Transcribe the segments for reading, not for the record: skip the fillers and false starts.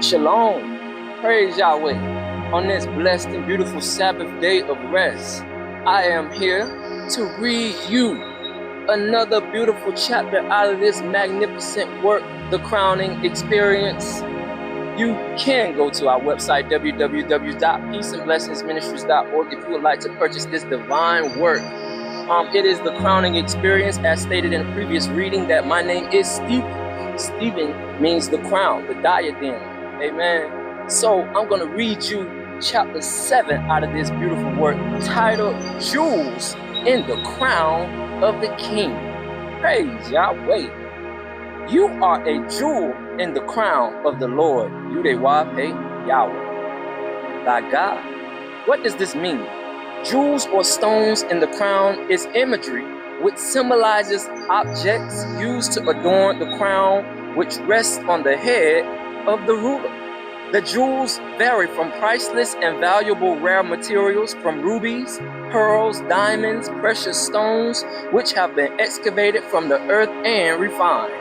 Shalom. Praise Yahweh. On this blessed and beautiful Sabbath day of rest, I am here to read you another beautiful chapter out of this magnificent work, The Crowning Experience. You can go to our website, www.peaceandblessingsministries.org, if you would like to purchase this divine work. It is The Crowning Experience, as stated in a previous reading, that my name is Stephen. Stephen means the crown, the diadem. Amen. So I'm going to read you chapter 7 out of this beautiful work titled Jewels in the Crown of the King. Praise Yahweh. You are a jewel in the crown of the Lord, Yahweh, thy God. What does this mean? Jewels or stones in the crown is imagery which symbolizes objects used to adorn the crown which rests on the head of the ruler. The jewels vary from priceless and valuable rare materials from rubies, pearls, diamonds, precious stones, which have been excavated from the earth and refined.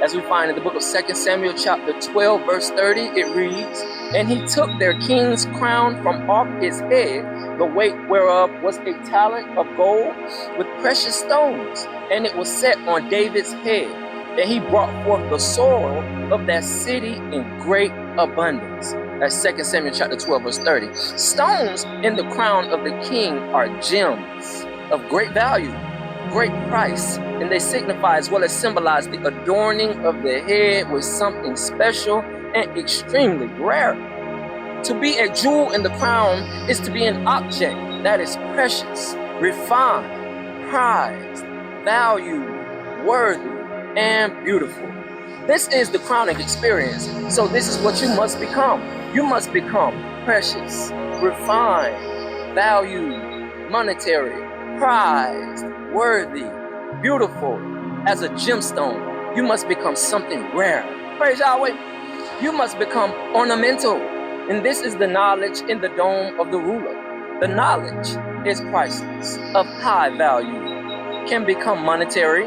As we find in the book of 2 Samuel chapter 12, verse 30, it reads, "And he took their king's crown from off his head, the weight whereof was a talent of gold with precious stones, and it was set on David's head. And he brought forth the soil of that city in great abundance." That's 2 Samuel chapter 12, verse 30. Stones in the crown of the king are gems of great value, great price, and they signify as well as symbolize the adorning of the head with something special and extremely rare. To be a jewel in the crown is to be an object that is precious, refined, prized, valued, worthy, and beautiful. This is the crowning experience. So this is what you must become. You must become precious, refined, valued, monetary, prized, worthy, beautiful. As a gemstone, you must become something rare. Praise Yahweh. You must become ornamental. And this is the knowledge in the dome of the ruler. The knowledge is priceless, of high value, can become monetary,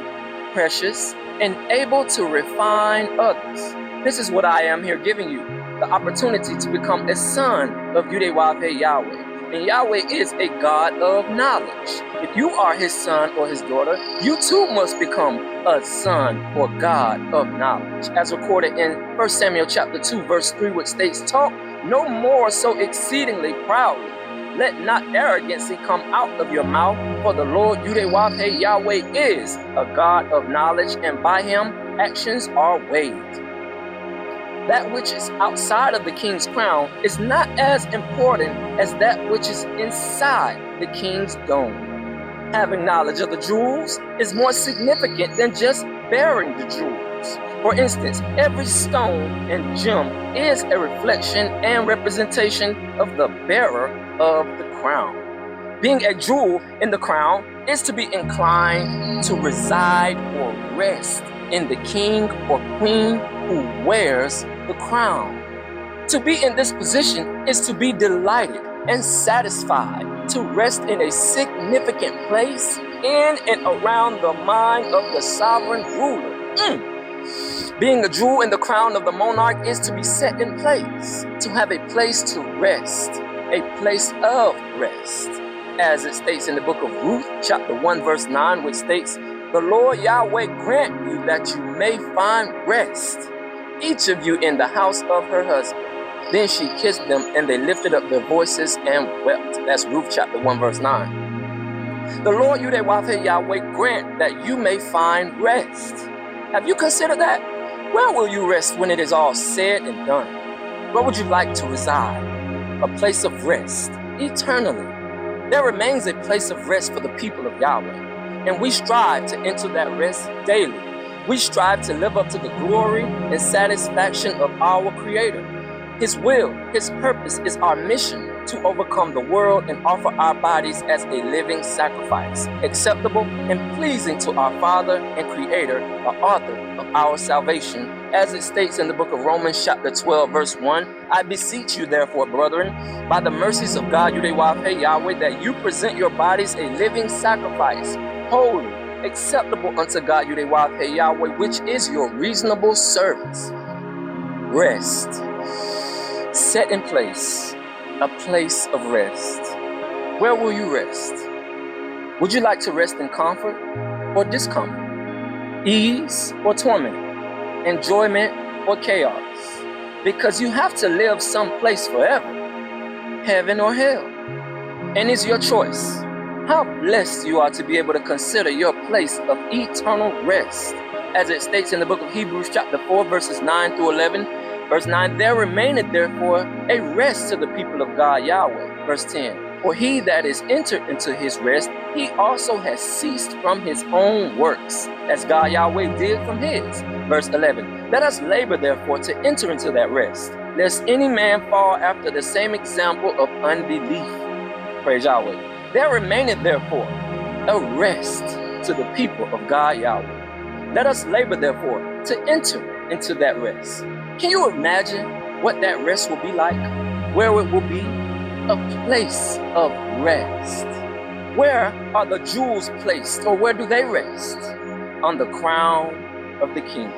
precious, and able to refine others. This is what I am here giving you, the opportunity to become a son of Yahweh. And Yahweh is a God of knowledge. If you are his son or his daughter, you too must become a son or God of knowledge. As recorded in 1 Samuel chapter 2, verse 3, which states, "Talk no more so exceedingly proudly. Let not arrogancy come out of your mouth, for the Lord Yahweh is a God of knowledge, and by him actions are weighed." That which is outside of the king's crown is not as important as that which is inside the king's dome. Having knowledge of the jewels is more significant than just bearing the jewels. For instance, every stone and gem is a reflection and representation of the bearer of the crown. Being a jewel in the crown is to be inclined to reside or rest in the king or queen who wears the crown. To be in this position is to be delighted and satisfied, to rest in a significant place in and around the mind of the sovereign ruler. Being a jewel in the crown of the monarch is to be set in place, to have a place to rest, a place of rest. As it states in the book of Ruth, chapter 1, verse 9, which states, "The Lord Yahweh grant you that you may find rest, each of you in the house of her husband." Then she kissed them, and they lifted up their voices and wept. That's Ruth chapter 1, verse 9. The Lord Yahweh grant that you may find rest. Have you considered that? Where will you rest when it is all said and done? Where would you like to reside? A place of rest, eternally. There remains a place of rest for the people of Yahweh, and we strive to enter that rest daily. We strive to live up to the glory and satisfaction of our Creator. His will, his purpose is our mission to overcome the world and offer our bodies as a living sacrifice, acceptable and pleasing to our Father and Creator, the author of our salvation. As it states in the book of Romans chapter 12, verse 1, "I beseech you therefore, brethren, by the mercies of God, Yahweh, that you present your bodies a living sacrifice, holy, acceptable unto God, Yahweh, which is your reasonable service." Rest. set in place, a place of rest. Where will you rest? Would you like to rest in comfort or discomfort? Ease or torment? Enjoyment or chaos? Because you have to live someplace forever, heaven or hell. And it's your choice. How blessed you are to be able to consider your place of eternal rest. As it states in the book of Hebrews chapter 4, verses 9 through 11. Verse 9, there remaineth therefore a rest to the people of God Yahweh. Verse 10, for he that is entered into his rest, he also has ceased from his own works, as God Yahweh did from his. Verse 11, let us labor therefore to enter into that rest, lest any man fall after the same example of unbelief. Praise Yahweh. There remaineth therefore a rest to the people of God Yahweh. Let us labor therefore to enter into that rest. Can you imagine what that rest will be like? Where it will be? A place of rest. Where are the jewels placed, or where do they rest? On the crown of the king.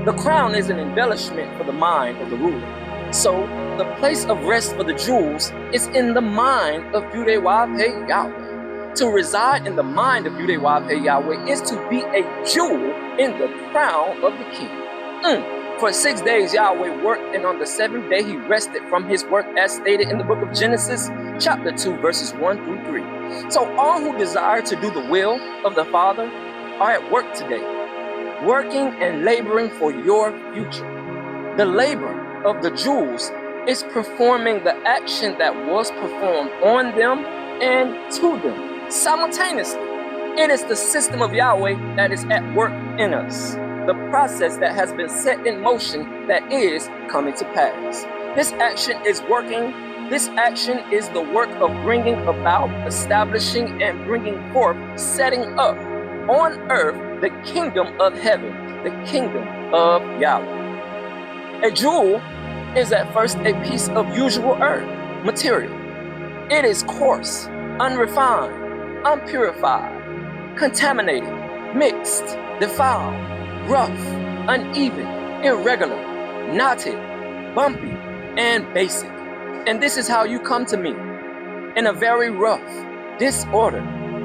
The crown is an embellishment for the mind of the ruler. So the place of rest for the jewels is in the mind of Yahweh Yahweh. To reside in the mind of Yahweh Yahweh is to be a jewel in the crown of the king. For 6 days Yahweh worked, and on the seventh day he rested from his work, as stated in the book of Genesis, chapter 2, verses 1 through 3. So all who desire to do the will of the Father are at work today, working and laboring for your future. The labor of the jewels is performing the action that was performed on them and to them simultaneously. It is the system of Yahweh that is at work in us. The process that has been set in motion that is coming to pass. This action is working. This action is the work of bringing about, establishing, and bringing forth, setting up on earth the kingdom of heaven, the kingdom of Yahweh. A jewel is at first a piece of usual earth material. It is coarse, unrefined, unpurified, contaminated, mixed, defiled, rough, uneven, irregular, knotted, bumpy, and basic. And this is how you come to me, in a very rough, disordered,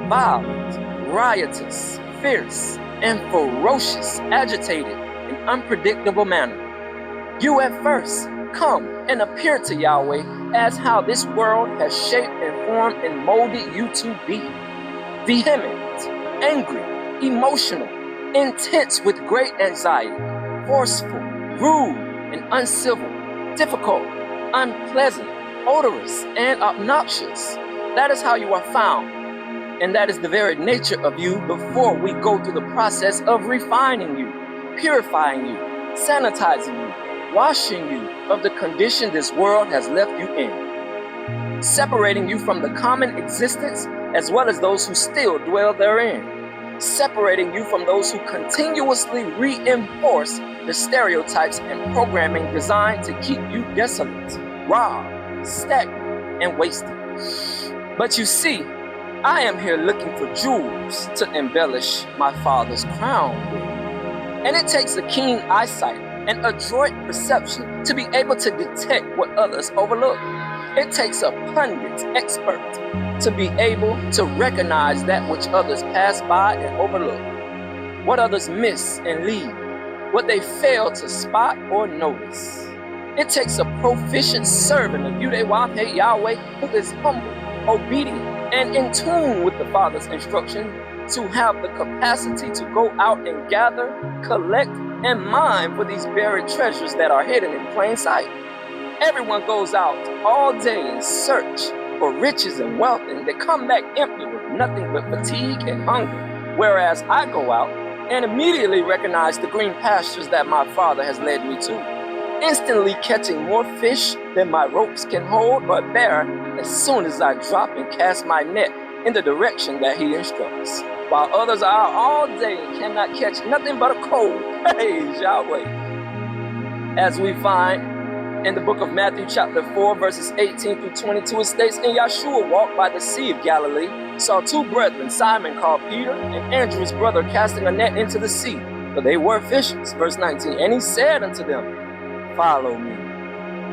violent, riotous, fierce, and ferocious, agitated, and unpredictable manner. You at first come and appear to Yahweh as how this world has shaped and formed and molded you to be. Vehement, angry, emotional, intense with great anxiety, forceful, rude, and uncivil, difficult, unpleasant, odorous, and obnoxious. That is how you are found, and that is the very nature of you before we go through the process of refining you, purifying you, sanitizing you, washing you of the condition this world has left you in, separating you from the common existence as well as those who still dwell therein, separating you from those who continuously reinforce the stereotypes and programming designed to keep you desolate, robbed, stagnant, and wasted. But you see, I am here looking for jewels to embellish my Father's crown with. And it takes a keen eyesight and adroit perception to be able to detect what others overlook. It takes a pundit expert to be able to recognize that which others pass by and overlook, what others miss and leave, what they fail to spot or notice. It takes a proficient servant of Yahweh who is humble, obedient, and in tune with the Father's instruction to have the capacity to go out and gather, collect, and mine for these buried treasures that are hidden in plain sight. Everyone goes out all day in search for riches and wealth, and they come back empty with nothing but fatigue and hunger. Whereas I go out and immediately recognize the green pastures that my Father has led me to, instantly catching more fish than my ropes can hold or bear as soon as I drop and cast my net in the direction that he instructs. While others are out all day and cannot catch nothing but a cold. Praise Yahweh. As we find in the book of Matthew chapter 4, verses 18 through 22, it states, and Yahshua walked by the Sea of Galilee, saw two brethren, Simon called Peter, and Andrew his brother, casting a net into the sea, for they were fishers. Verse 19, and he said unto them, follow me,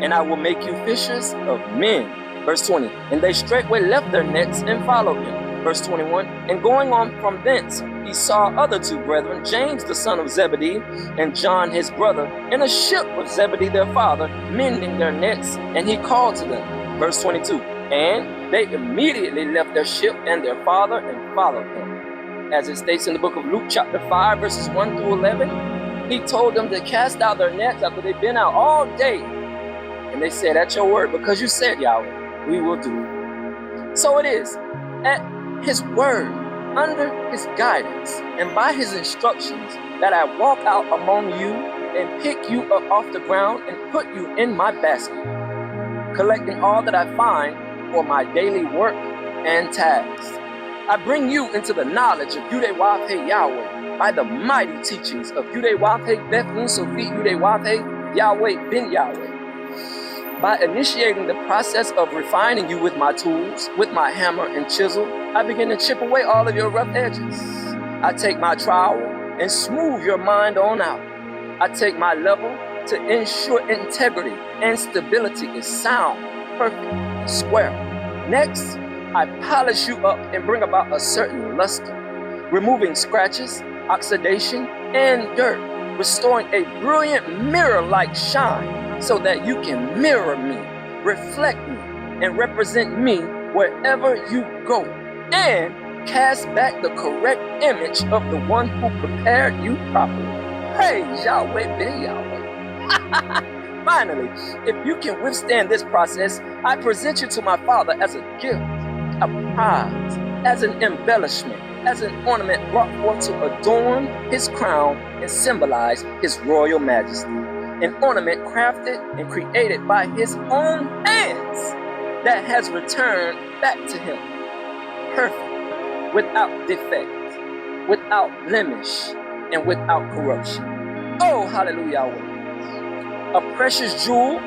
and I will make you fishers of men. Verse 20, and they straightway left their nets and followed him. Verse 21, and going on from thence, he saw other two brethren, James the son of Zebedee, and John his brother, in a ship with Zebedee their father, mending their nets, and he called to them. Verse 22, and they immediately left their ship and their father and followed him. As it states in the book of Luke chapter 5, verses 1 through 11, he told them to cast out their nets after they've been out all day. And they said, at your word, because you said, Yahweh, we will do it. So it is, at his word, under his guidance, and by his instructions, that I walk out among you and pick you up off the ground and put you in my basket, collecting all that I find for my daily work and tasks. I bring you into the knowledge of Yahweh Yahweh by the mighty teachings of Yahweh Beth Unsofi Yahweh Yahweh Ben Yahweh. By initiating the process of refining you with my tools, with my hammer and chisel, I begin to chip away all of your rough edges. I take my trowel and smooth your mind on out. I take my level to ensure integrity and stability is sound, perfect, and square. Next, I polish you up and bring about a certain luster, removing scratches, oxidation, and dirt, restoring a brilliant mirror-like shine, so that you can mirror me, reflect me, and represent me wherever you go, and cast back the correct image of the one who prepared you properly. Praise Yahweh Ben Yahweh. Finally, if you can withstand this process, I present you to my Father as a gift, a prize, as an embellishment, as an ornament brought forth to adorn his crown and symbolize his royal majesty. An ornament crafted and created by his own hands that has returned back to him, perfect, without defect, without blemish, and without corruption. Oh, hallelujah, Yahweh. A precious jewel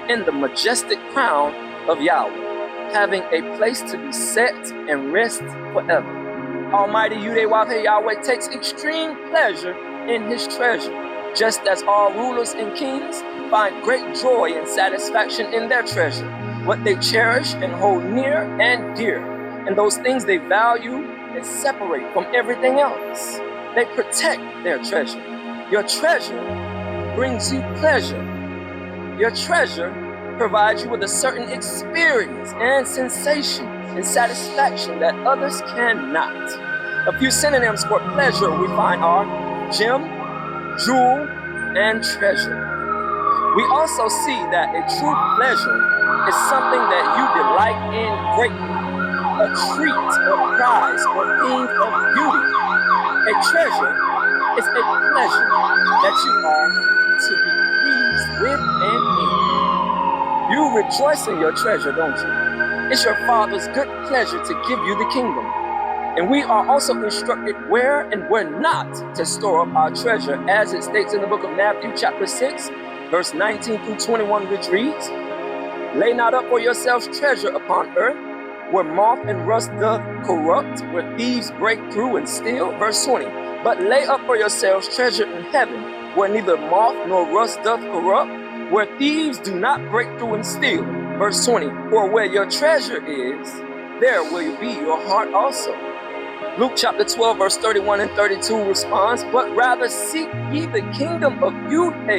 in the majestic crown of Yahweh, having a place to be set and rest forever. Almighty Yahweh takes extreme pleasure in his treasure, just as all rulers and kings find great joy and satisfaction in their treasure, what they cherish and hold near and dear, and those things they value and separate from everything else. They protect their treasure. Your treasure brings you pleasure. Your treasure provides you with a certain experience and sensation and satisfaction that others cannot. A few synonyms for pleasure we find are gem, jewel, and treasure. We also see that a true pleasure is something that you delight in greatly, a treat or prize or thing of beauty. A treasure is a pleasure that you are to be pleased with and in. You rejoice in your treasure, don't you? It's your Father's good pleasure to give you the kingdom. And we are also instructed where and where not to store up our treasure, as it states in the book of Matthew chapter 6, verse 19 through 21, which reads, lay not up for yourselves treasure upon earth, where moth and rust doth corrupt, where thieves break through and steal. Verse 20, but lay up for yourselves treasure in heaven, where neither moth nor rust doth corrupt, where thieves do not break through and steal. Verse 20, for where your treasure is, there will be your heart also. Luke chapter 12, verse 31 and 32 responds, but rather seek ye the kingdom of Yahweh,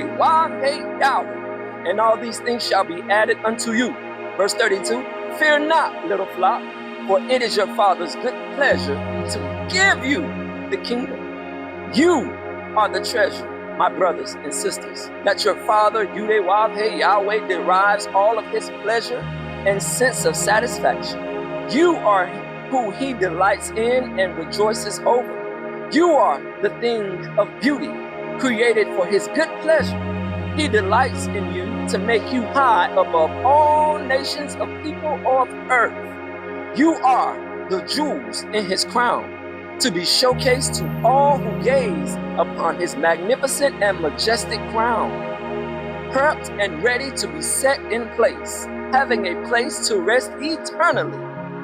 and all these things shall be added unto you. Verse 32, fear not, little flock, for it is your Father's good pleasure to give you the kingdom. You are the treasure, my brothers and sisters, that your Father, Yahweh, derives all of his pleasure and sense of satisfaction. You are who he delights in and rejoices over. You are the thing of beauty created for his good pleasure. He delights in you to make you high above all nations of people of earth. You are the jewels in his crown, to be showcased to all who gaze upon his magnificent and majestic crown, prepped and ready to be set in place, having a place to rest eternally.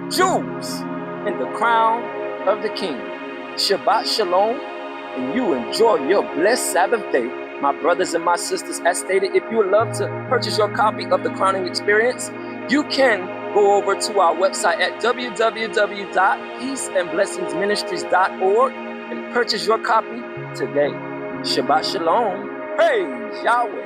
Jewels in the crown of the King. Shabbat Shalom, and you enjoy your blessed Sabbath day My brothers and my sisters, as stated, if you would love to purchase your copy of the Crowning Experience, you can go over to our website at www.peaceandblessingsministries.org and purchase your copy today. Shabbat Shalom. Praise Yahweh.